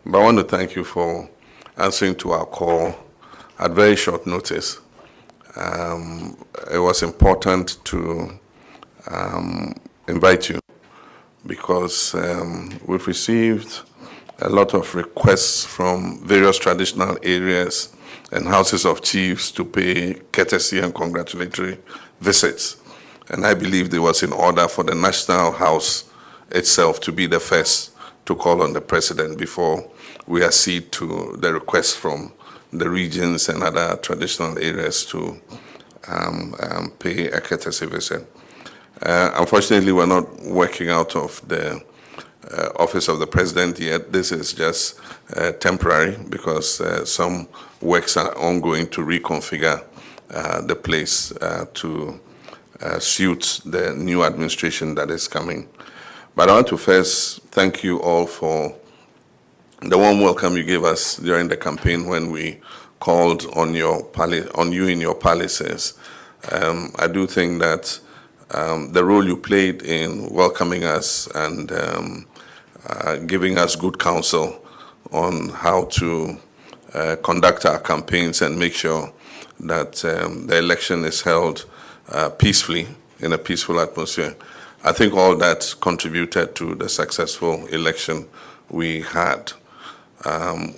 But I want to thank you for answering to our call at very short notice. It was important to invite you because we've received a lot of requests from various traditional areas and houses of chiefs to pay courtesy and congratulatory visits. And I believed it was in order for the National House itself to be the first to call on the president before we accede to the requests from the regions and other traditional areas to pay a courtesy visit. Unfortunately, we're not working out of the office of the president yet. This is just temporary because some works are ongoing to reconfigure the place to suit the new administration that is coming. But I want to first thank you all for the warm welcome you gave us during the campaign when we called on you in your palaces. I do think that the role you played in welcoming us and giving us good counsel on how to conduct our campaigns and make sure that the election is held peacefully, in a peaceful atmosphere. I think all that contributed to the successful election we had.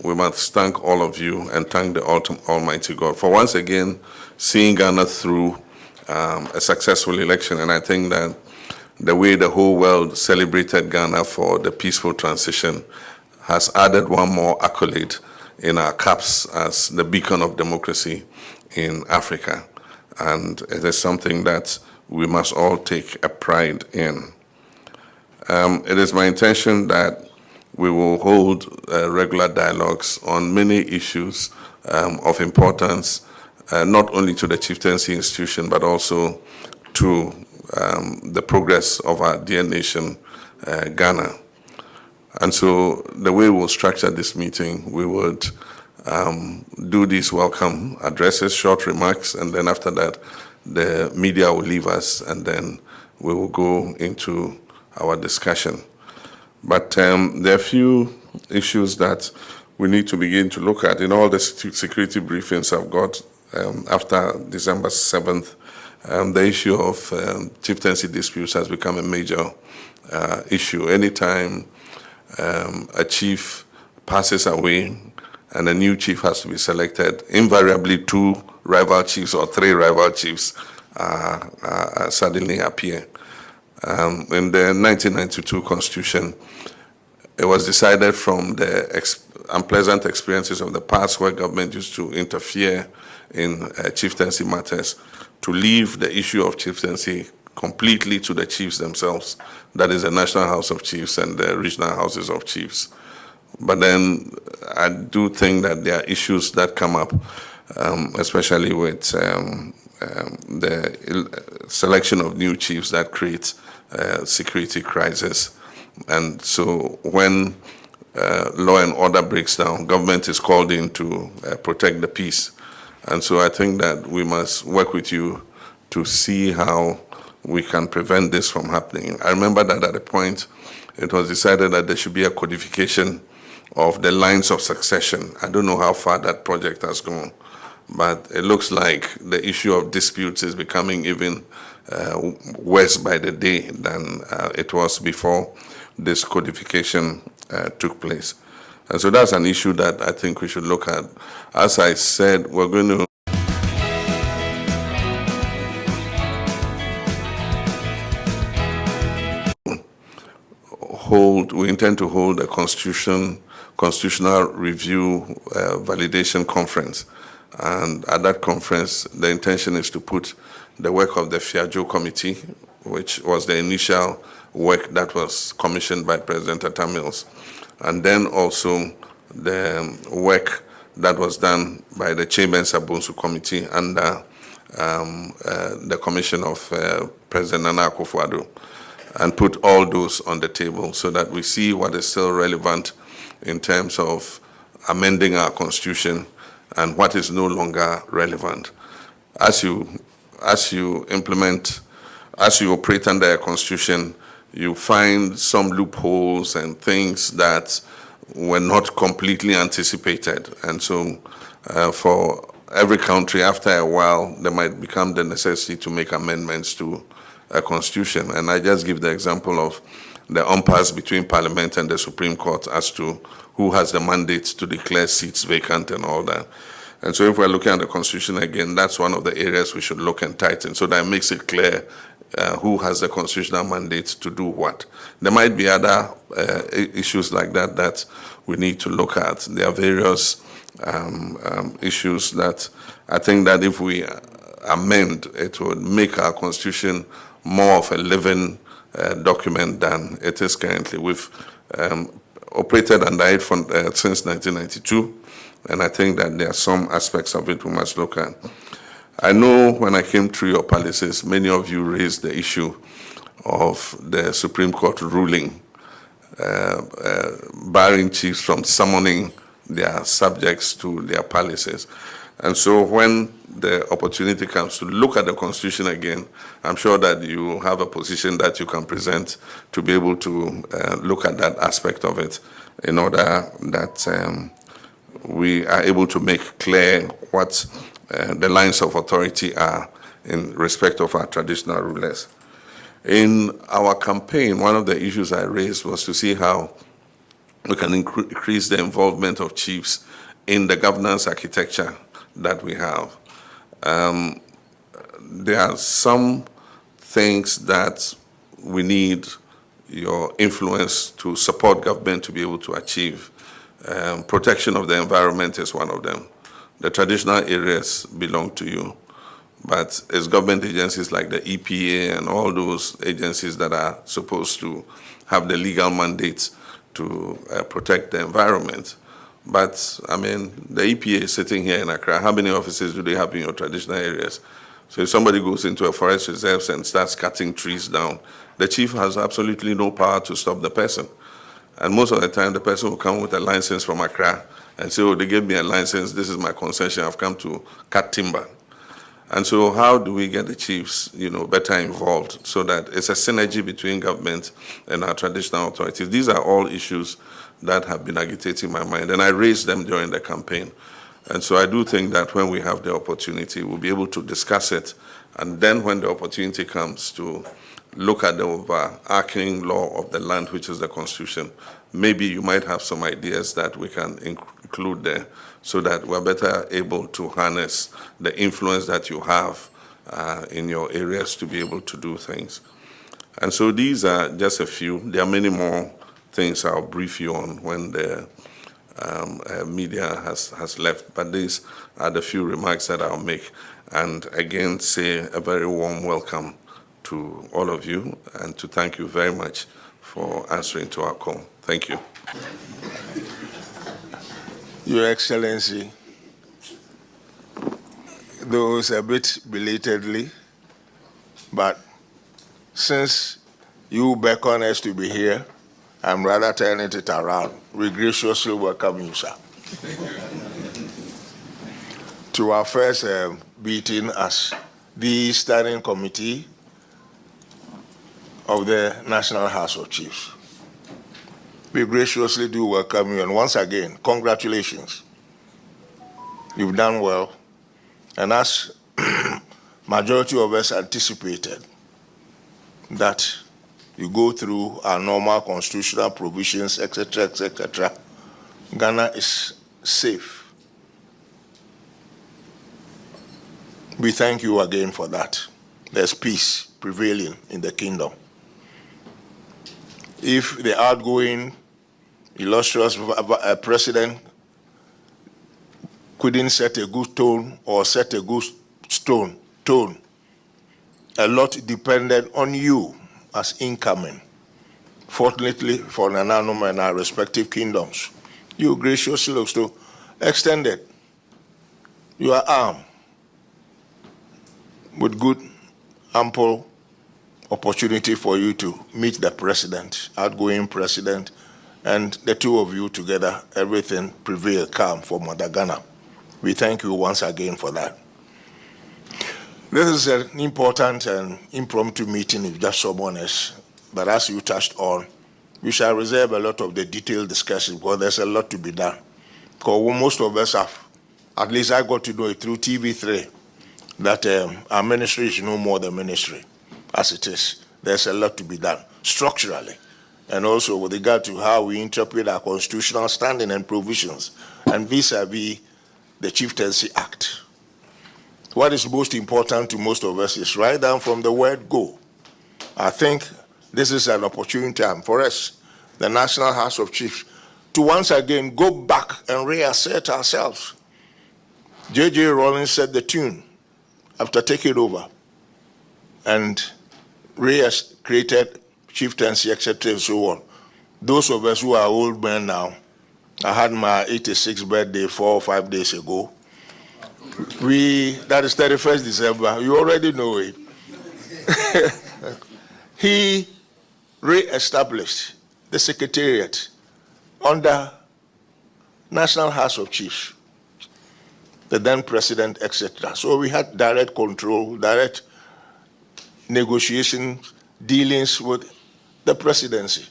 We must thank all of you and thank the Almighty God for once again seeing Ghana through a successful election. And I think that the way the whole world celebrated Ghana for the peaceful transition has added one more accolade in our caps as the beacon of democracy in Africa. And it is something that we must all take a pride in. It is my intention that we will hold regular dialogues on many issues of importance, not only to the Chieftaincy institution, but also to the progress of our dear nation, Ghana. And so the way we'll structure this meeting, we would do these welcome addresses, short remarks, and then after that, the media will leave us, and then we will go into our discussion. But there are a few issues that we need to begin to look at. In all the security briefings I've got after December 7th, the issue of chieftaincy disputes has become a major issue. Anytime a chief passes away and a new chief has to be selected, invariably 2 rival chiefs or 3 rival chiefs suddenly appear. In the 1992 Constitution, it was decided from the unpleasant experiences of the past where government used to interfere in chieftaincy matters to leave the issue of chieftaincy completely to the chiefs themselves. That is the National House of Chiefs and the regional houses of chiefs. But then I do think that there are issues that come up, especially with the selection of new chiefs that create security crisis. And so when law and order breaks down, government is called in to protect the peace. And so I think that we must work with you to see how we can prevent this from happening. I remember that at a point, it was decided that there should be a codification of the lines of succession. I don't know how far that project has gone, but it looks like the issue of disputes is becoming even worse by the day than it was before this codification took place. And so that's an issue that I think we should look at. As I said, we're going to we intend to hold a constitutional review validation conference. And at that conference, the intention is to put the work of the Fiajo Committee, which was the initial work that was commissioned by President Atta Mills, and then also the work that was done by the Chieftaincy Committee under the commission of President Nana Akufo-Addo, and put all those on the table so that we see what is still relevant in terms of amending our constitution and what is no longer relevant. As you operate under a constitution, you find some loopholes and things that were not completely anticipated. And so for every country, after a while, there might become the necessity to make amendments to a constitution. And I just give the example of the impasse between Parliament and the Supreme Court as to who has the mandate to declare seats vacant and all that. And so if we're looking at the Constitution again, that's one of the areas we should look and tighten, so that it makes it clear who has the constitutional mandate to do what. There might be other issues like that that we need to look at. There are various issues that I think that if we amend, it would make our Constitution more of a living document than it is currently. We've operated under it since 1992, and I think that there are some aspects of it we must look at. I know when I came through your palaces, many of you raised the issue of the Supreme Court ruling barring chiefs from summoning their subjects to their palaces. And so when the opportunity comes to look at the Constitution again, I'm sure that you have a position that you can present to be able to look at that aspect of it in order that we are able to make clear what the lines of authority are in respect of our traditional rulers. In our campaign, one of the issues I raised was to see how we can increase the involvement of chiefs in the governance architecture that we have. There are some things that we need your influence to support government to be able to achieve. Protection of the environment is one of them. The traditional areas belong to you, but it's government agencies like the EPA and all those agencies that are supposed to have the legal mandate to protect the environment. But, I mean, the EPA is sitting here in Accra. How many offices do they have in your traditional areas? So if somebody goes into a forest reserve and starts cutting trees down, the chief has absolutely no power to stop the person. And most of the time, the person will come with a license from Accra and say, oh, they gave me a license, this is my concession, I've come to cut timber. And so how do we get the chiefs, better involved so that it's a synergy between government and our traditional authorities? These are all issues that have been agitating my mind, and I raised them during the campaign. And so I do think that when we have the opportunity, we'll be able to discuss it. And then when the opportunity comes to look at the overarching law of the land, which is the Constitution, maybe you might have some ideas that we can include there so that we're better able to harness the influence that you have in your areas to be able to do things. And so these are just a few. There are many more things I'll brief you on when the media has left, but these are the few remarks that I'll make. And again, say a very warm welcome to all of you and to thank you very much for answering to our call. Thank you. Your Excellency, though it's a bit belatedly, but since you beckon us to be here, I'm rather turning it around. We graciously welcome you, sir, to our first meeting as the Standing Committee of the National House of Chiefs. We graciously do welcome you, and once again, congratulations. You've done well, and as majority of us anticipated, that you go through our normal constitutional provisions, etc., etc., Ghana is safe. We thank you again for that. There's peace prevailing in the kingdom. If the outgoing illustrious president couldn't set a good tone or set a good tone, a lot depended on you as incoming. Fortunately for Nananum and our respective kingdoms, you graciously also extended your arm with good, ample opportunity for you to meet the president, outgoing president, and the two of you together, everything prevailed calm for Mother Ghana. We thank you once again for that. This is an important and impromptu meeting, if just someone else, but as you touched on, we shall reserve a lot of the detailed discussion because there's a lot to be done. Because most of us have, at least I got to know it through TV3, that our ministry is no more the ministry as it is. There's a lot to be done structurally, and also with regard to how we interpret our constitutional standing and provisions, and vis-a-vis the Chieftaincy Act. What is most important to most of us is right down from the word go. I think this is an opportune time for us, the National House of Chiefs, to once again go back and reassert ourselves. J.J. Rawlings set the tune after taking over and created chieftaincy, etc., and so on. Those of us who are old men now, I had my 86th birthday 4 or 5 days ago. That is 31st December, you already know it. He re-established the Secretariat under National House of Chiefs, the then president, etc. So we had direct control, direct negotiations, dealings with the presidency,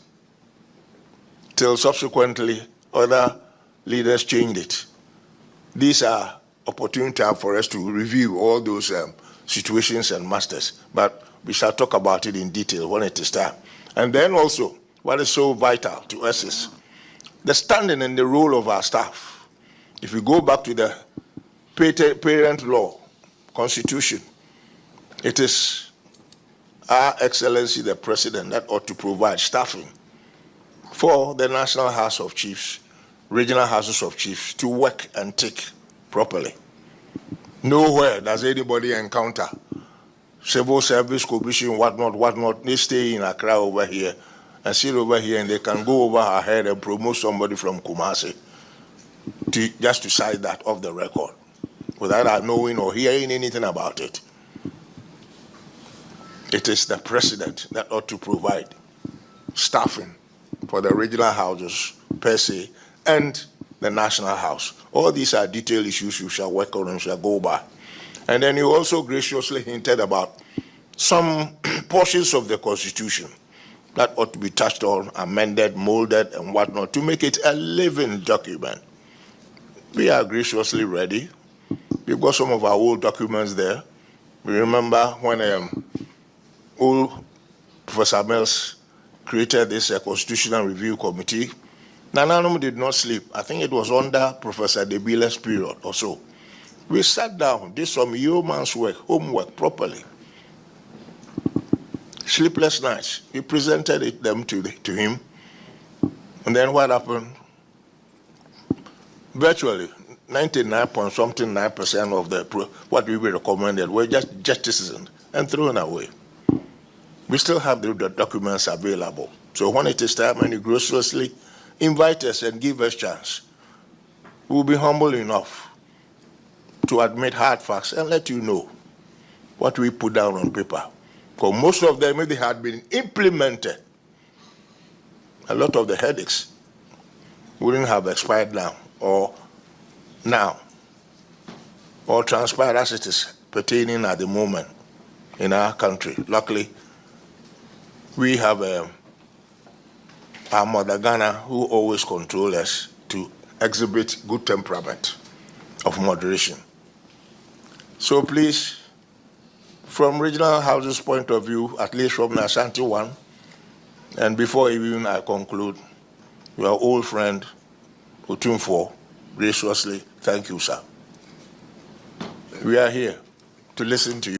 till subsequently other leaders changed it. These are opportune time for us to review all those situations and masters, but we shall talk about it in detail when it is time. And then also, what is so vital to us is the standing and the role of our staff. If we go back to the parent law, constitution, it is Our Excellency the President that ought to provide staffing for the National House of Chiefs, regional houses of chiefs to work and tick properly. Nowhere does anybody encounter civil service commission, whatnot. They stay in Accra over here and sit over here, and they can go over our head and promote somebody from Kumasi just to cite that off the record without our knowing or hearing anything about it. It is the president that ought to provide staffing for the regional houses per se and the national house. All these are detailed issues you shall work on and shall go by. And then you also graciously hinted about some portions of the Constitution that ought to be touched on, amended, molded, and whatnot to make it a living document. We are graciously ready. We've got some of our old documents there. We remember when old Professor Mills created this Constitutional Review Committee. Nananum did not sleep. I think it was under Professor Debile's period or so. We sat down, did some yeoman's work, homework properly. Sleepless nights. We presented them to him. And then what happened? Virtually 99.9% of what we recommended were just jettisoned and thrown away. We still have the documents available. So when it is time and you graciously invite us and give us a chance, we will be humble enough to admit hard facts and let you know what we put down on paper. Because most of them, if they had been implemented, a lot of the headaches wouldn't have expired now or transpired as it is pertaining at the moment in our country. Luckily, we have our mother Ghana who always control us to exhibit good temperament of moderation. So please, from regional houses' point of view, at least from the Ashanti one, and before even I conclude, your old friend, Utumfo, graciously, thank you, sir. We are here to listen to you.